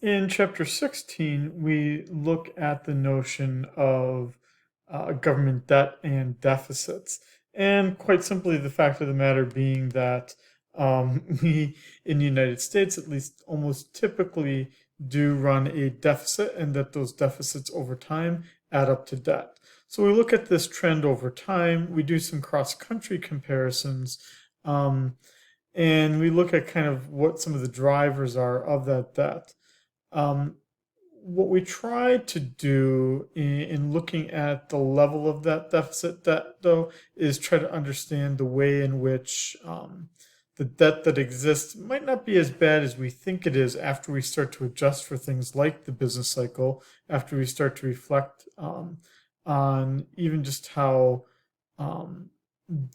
In chapter 16, we look at the notion of government debt and deficits. And quite simply, the fact of the matter being that we in the United States, at least, almost typically do run a deficit, and that those deficits over time add up to debt. So we look at this trend over time, we do some cross country comparisons. Um, and we look at kind of what some of the drivers are of that debt. Um, what we try to do in looking at the level of that deficit debt, though, is try to understand the way in which the debt that exists might not be as bad as we think it is after we start to adjust for things like the business cycle, after we start to reflect on even just how um,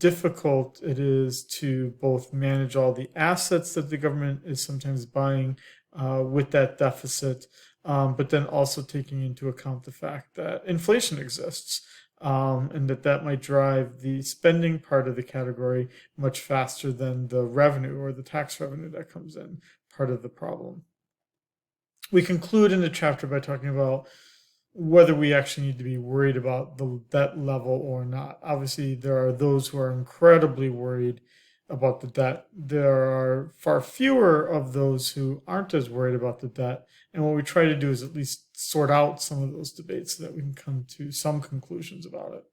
difficult it is to both manage all the assets that the government is sometimes buying with that deficit, but then also taking into account the fact that inflation exists, and that might drive the spending part of the category much faster than the revenue or the tax revenue that comes in, part of the problem. We conclude in the chapter by talking about whether we actually need to be worried about the debt level or not. Obviously, there are those who are incredibly worried about the debt. There are far fewer of those who aren't as worried about the debt. And what we try to do is at least sort out some of those debates so that we can come to some conclusions about it.